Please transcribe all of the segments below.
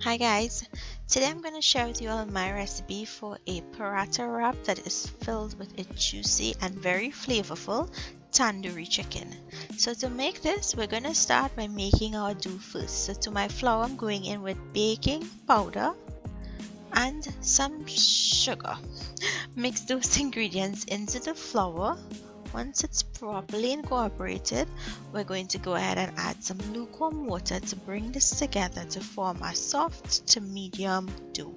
Hi guys, today I'm going to share with you all my recipe for a paratha wrap that is filled with a juicy and very flavorful tandoori chicken. So to make this, we're going to start by making our dough first. So to my flour, I'm going in with baking powder and some sugar. Mix those ingredients into the flour. Once it's properly incorporated, we're going to go ahead and add some lukewarm water to bring this together to form a soft to medium dough.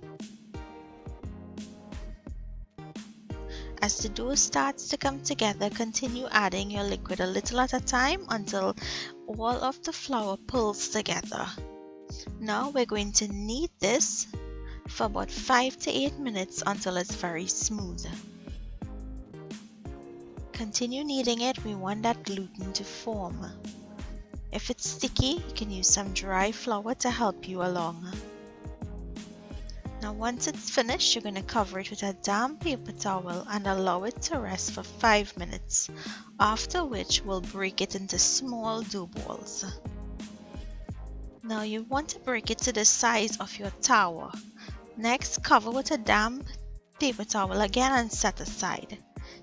As the dough starts to come together, continue adding your liquid a little at a time until all of the flour pulls together. Now we're going to knead this for about 5 to 8 minutes until it's very smooth. Continue kneading it, we want that gluten to form. If it's sticky, you can use some dry flour to help you along. Now once it's finished, you're going to cover it with a damp paper towel and allow it to rest for 5 minutes, after which we'll break it into small dough balls. Now you want to break it to the size of your tower. Next, cover with a damp paper towel again and set aside.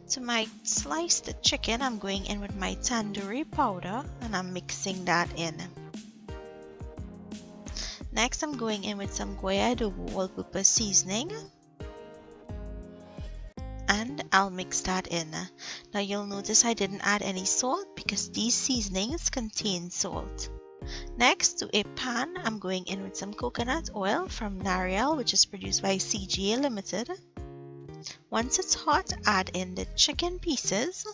To my sliced chicken, I'm going in with my tandoori powder and I'm mixing that in. Next, I'm going in with some Goya adobo all-purpose seasoning and I'll mix that in. Now you'll notice I didn't add any salt because these seasonings contain salt. Next, to a pan, I'm going in with some coconut oil from Nariel, which is produced by CGA Limited. Once it's hot, add in the chicken pieces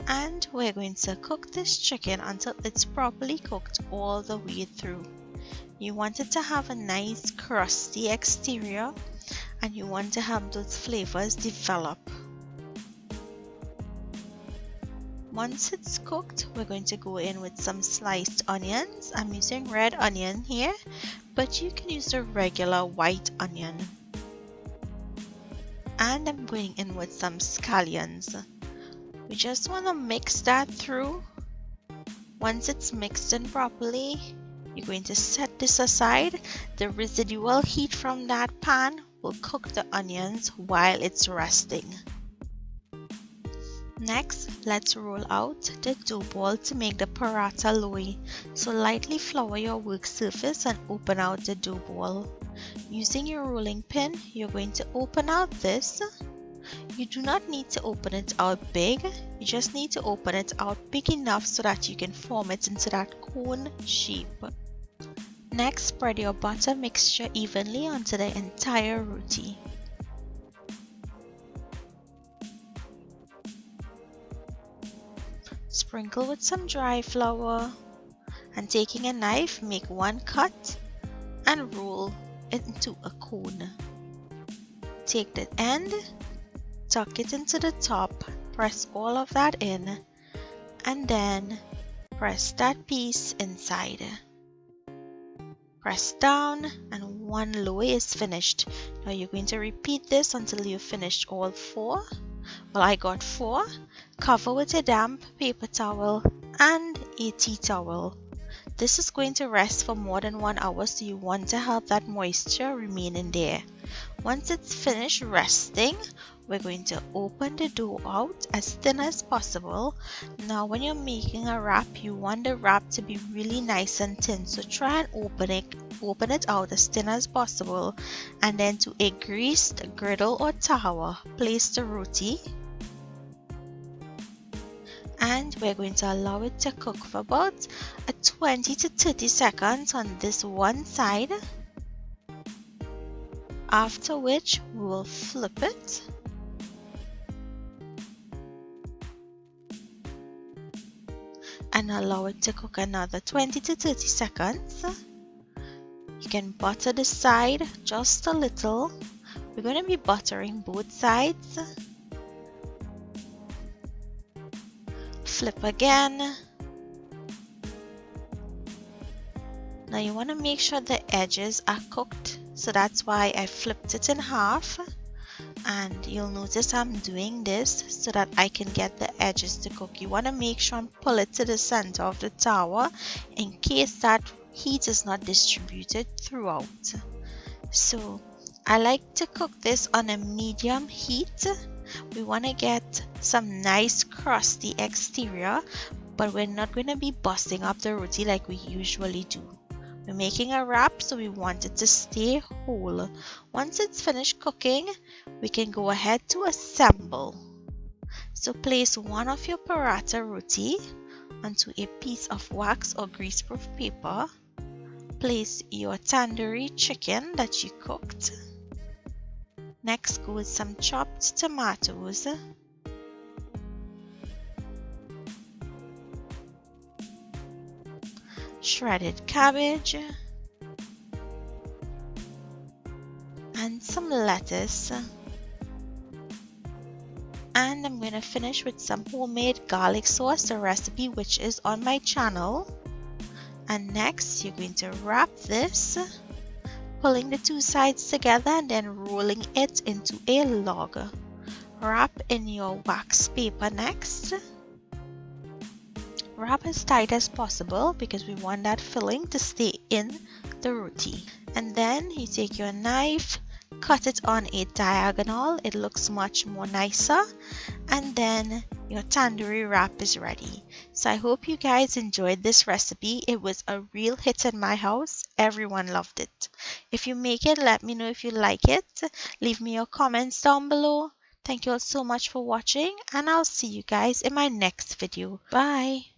and we're going to cook this chicken until it's properly cooked all the way through. You want it to have a nice crusty exterior and you want to have those flavors develop. Once it's cooked, we're going to go in with some sliced onions. I'm using red onion here, but you can use a regular white onion. And I'm going in with some scallions. We just want to mix that through. Once it's mixed in properly, you're going to set this aside. The residual heat from that pan will cook the onions while it's resting. Next, let's roll out the dough ball to make the paratha loaf. So lightly flour your work surface and open out the dough ball. Using your rolling pin, you're going to open out this. You do not need to open it out big, you just need to open it out big enough so that you can form it into that cone shape. Next, spread your butter mixture evenly onto the entire roti. Sprinkle with some dry flour and taking a knife, make one cut and roll it into a cone. Take the end, tuck it into the top, press all of that in, and then press that piece inside. Press down and one loaf is finished. Now you're going to repeat this until you've finished all 4. Well, I got 4. Cover with a damp paper towel and a tea towel. This is going to rest for more than 1 hour, so you want to have that moisture remain in there. Once it's finished resting, we're going to open the dough out as thin as possible. Now when you're making a wrap, you want the wrap to be really nice and thin, so try and open it out as thin as possible, and then to a greased griddle or tower, place the roti. And we're going to allow it to cook for about 20 to 30 seconds on this one side, after which we will flip it and allow it to cook another 20 to 30 seconds. You can butter the side just a little. We're going to be buttering both sides. Flip again. Now you want to make sure the edges are cooked, so that's why I flipped it in half. And you'll notice I'm doing this so that I can get the edges to cook. You want to make sure and pull it to the center of the tower in case that heat is not distributed throughout. So I like to cook this on a medium heat. We want to get some nice crusty exterior, but we're not going to be busting up the roti like we usually do. We're making a wrap, so we want it to stay whole. Once it's finished cooking, we can go ahead to assemble. So place one of your paratha roti onto a piece of wax or greaseproof paper. Place your tandoori chicken that you cooked. Next, go with some chopped tomatoes, shredded cabbage, and some lettuce. And I'm going to finish with some homemade garlic sauce, the recipe which is on my channel. And next, you're going to wrap this, pulling the two sides together and then rolling it into a log. Wrap in your wax paper next. Wrap as tight as possible because we want that filling to stay in the roti. And then you take your knife, cut it on a diagonal. It looks much more nicer. And then your tandoori wrap is ready. So I hope you guys enjoyed this recipe. It was a real hit in my house. Everyone loved it. If you make it, let me know if you like it. Leave me your comments down below. Thank you all so much for watching, and I'll see you guys in my next video. Bye.